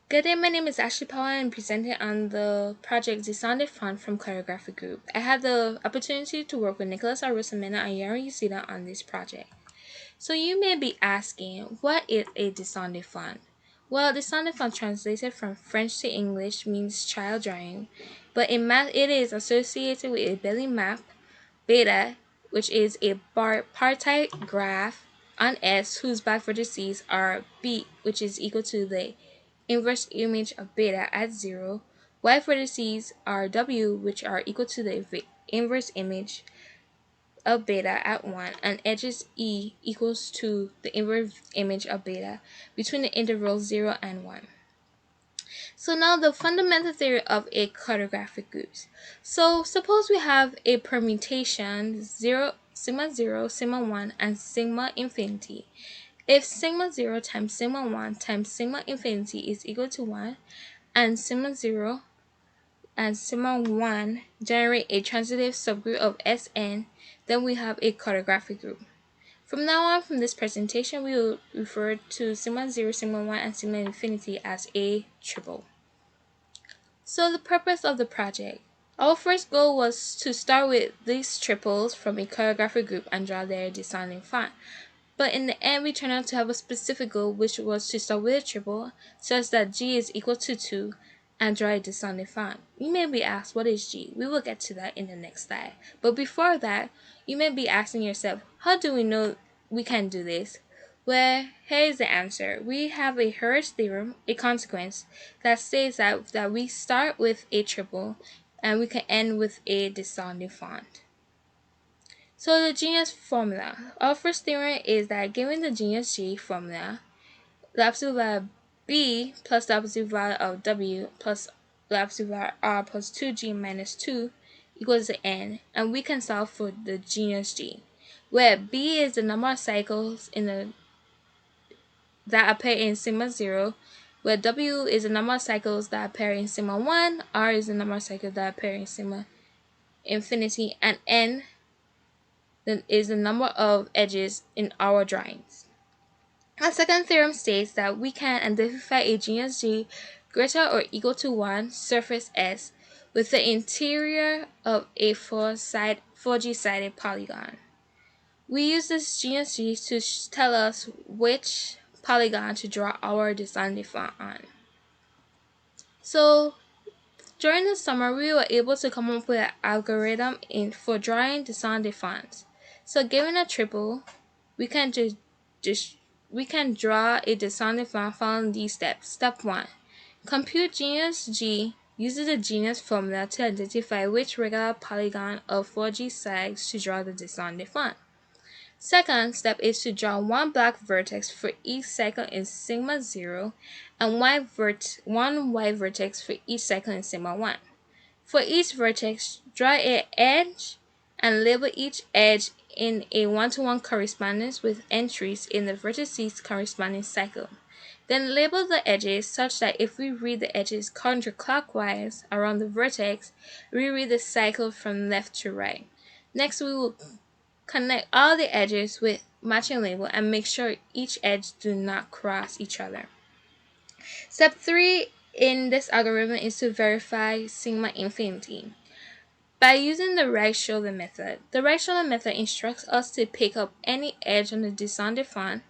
Good day, my name is Ashley Powell and I'm presenting on the project dEnfant from Cartographic Group. I had the opportunity to work with Nicholas Arusamena and Yara Yusida on this project. So you may be asking, what is a dEnfant? Well, dEnfant translated from French to English means child drawing, but in math it is associated with a Billy map, beta, which is a partite graph on S whose back vertices are B, which is equal to the inverse image of beta at 0. Y vertices are W, which are equal to the inverse image of beta at 1, and edges E equals to the inverse image of beta between the intervals 0 and 1. So now the fundamental theory of a cartographic groups. So suppose we have a permutation 0, sigma 0, sigma 1, and sigma infinity. If sigma 0 times sigma 1 times sigma infinity is equal to 1, and sigma 0 and sigma 1 generate a transitive subgroup of Sn, then we have a cartographic group. From now on, from this presentation, we will refer to sigma 0, sigma 1, and sigma infinity as a triple. So the purpose of the project. Our first goal was to start with these triples from a cartographic group and draw their descending font. But in the end, we turned out to have a specific goal, which was to start with a triple such that G is equal to 2 and draw a descending font. You may be asked, what is G? We will get to that in the next slide. But before that, you may be asking yourself, how do we know we can do this? Well, here is the answer. We have a Hurst theorem, a consequence, that states that we start with a triple and we can end with a descending font. So the genius formula. Our first theorem is that given the genius G formula, the absolute value B plus the absolute value of W plus the absolute value R plus 2G minus 2 equals to N, and we can solve for the genius G, where B is the number of cycles that appear in sigma 0, where W is the number of cycles that appear in sigma 1, R is the number of cycles that appear in sigma infinity, and N is the number of edges in our drawings. Our second theorem states that we can identify a genus G greater or equal to 1 surface S with the interior of a 4G-sided polygon. We use this genus G to tell us which polygon to draw our descending font on. So during the summer, we were able to come up with an algorithm for drawing descending fonts. So given a triple, we can draw a descending font following these steps. Step 1. Compute genus G uses the genus formula to identify which regular polygon of 4G sides to draw the descending font. Second step is to draw one black vertex for each cycle in sigma 0 and one white vertex for each cycle in sigma 1. For each vertex, draw an edge and label each edge in a one-to-one correspondence with entries in the vertices corresponding cycle. Then label the edges such that if we read the edges counterclockwise around the vertex, we read the cycle from left to right. Next, we will connect all the edges with matching label and make sure each edge do not cross each other. Step 3 in this algorithm is to verify sigma infinity. By using the right-shoulder method. The right-shoulder method instructs us to pick up any edge on the descending font,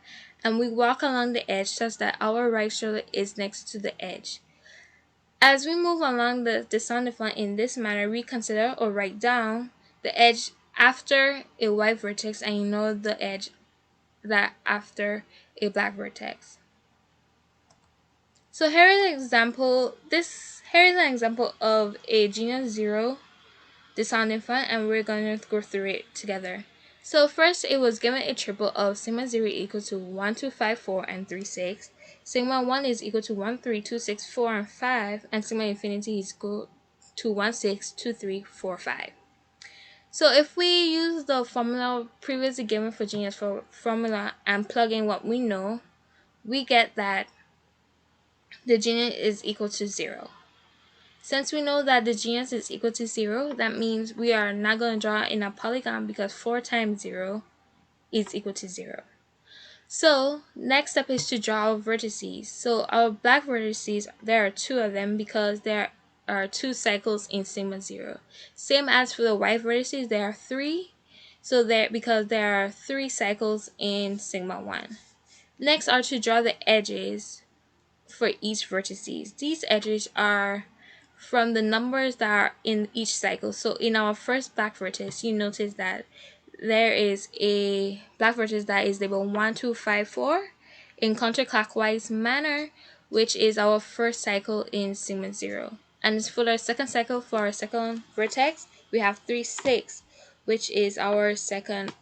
and we walk along the edge such that our right shoulder is next to the edge. As we move along the descending font in this manner, we consider or write down the edge after a white vertex and ignore the edge that after a black vertex. So here is an example. Here is an example of a genus 0 descending font, and we're going to go through it together. So first, it was given a triple of sigma 0 equal to 1, 2, 5, 4, and 3, 6. Sigma 1 is equal to 1, 3, 2, 6, 4, and 5, and sigma infinity is equal to 1, 6, 2, 3, 4, 5. So if we use the formula previously given for genus formula and plug in what we know, we get that the genus is equal to 0. Since we know that the genus is equal to 0, that means we are not going to draw in a polygon because 4 times 0 is equal to 0. So next step is to draw our vertices. So our black vertices, there are 2 of them because there are 2 cycles in sigma 0. Same as for the white vertices, there are 3. So because there are 3 cycles in sigma 1. Next are to draw the edges for each vertices. These edges are from the numbers that are in each cycle. So in our first black vertex, you notice that there is a black vertex that is labeled 1, 2, 5, 4 in counterclockwise manner, which is our first cycle in sigma 0. And for the second cycle, for our second vertex, we have 3, 6, which is our second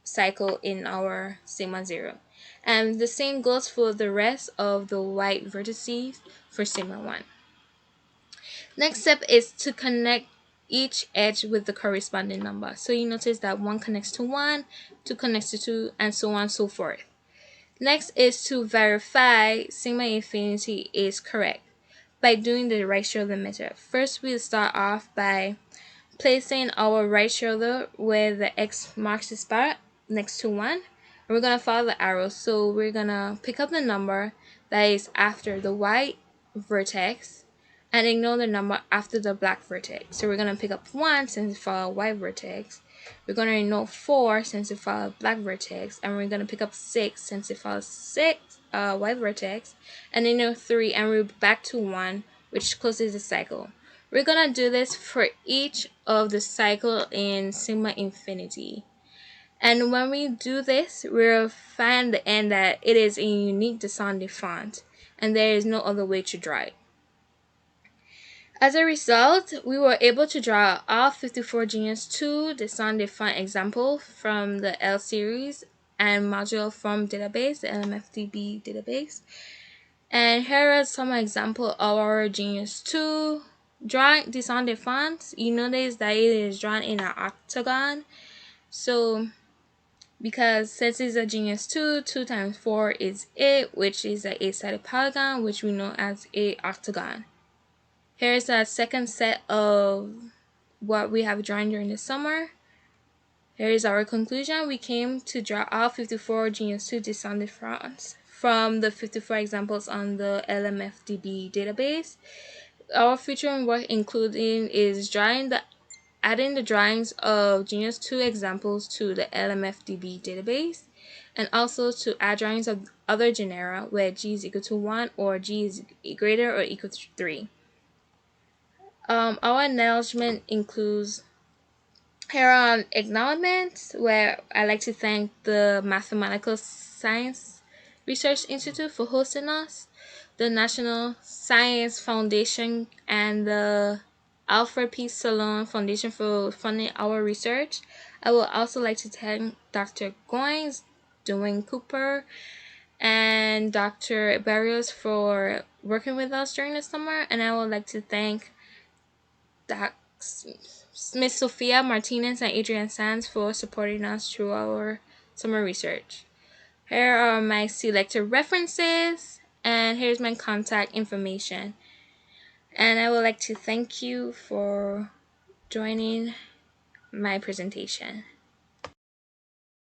cycle in our sigma 0. And the same goes for the rest of the white vertices for sigma 1. Next step is to connect each edge with the corresponding number. So you notice that 1 connects to 1, 2 connects to 2, and so on and so forth. Next is to verify sigma infinity is correct by doing the right shoulder method. First, we'll start off by placing our right shoulder where the X marks the spot next to 1. And we're going to follow the arrow. So we're going to pick up the number that is after the white vertex and ignore the number after the black vertex. So we're going to pick up 1 since it follows white vertex. We're going to ignore 4 since it follows black vertex. And we're going to pick up 6 since it follows white vertex. And ignore 3 and we're back to 1, which closes the cycle. We're going to do this for each of the cycle in sigma infinity. And when we do this, we'll find the end that it is a unique dEnfant, and there is no other way to draw it. As a result, we were able to draw all 54 Genius 2 dEnfant example from the L series and module from database, the LMFDB database. And here are some example of our Genius 2 drawing dEnfant. You notice that it is drawn in an octagon. So because since it's a Genius 2, 2 times 4 is 8, which is an 8-sided polygon, which we know as a octagon. Here's a second set of what we have drawn during the summer. Here is our conclusion. We came to draw all 54 Genius 2 dEnfants from the 54 examples on the LMFDB database. Our future work including is adding the drawings of Genius 2 examples to the LMFDB database, and also to add drawings of other genera where G is equal to 1 or G is greater or equal to 3. Our acknowledgement includes here on acknowledgements, where I'd like to thank the Mathematical Science Research Institute for hosting us, the National Science Foundation, and the Alfred P. Salon Foundation for funding our research. I would also like to thank Dr. Goins, Dwayne Cooper, and Dr. Barrios for working with us during the summer, and I would like to thank Miss Sophia Martinez and Adrian Sands for supporting us through our summer research. Here are my selected references, and here's my contact information. And I would like to thank you for joining my presentation.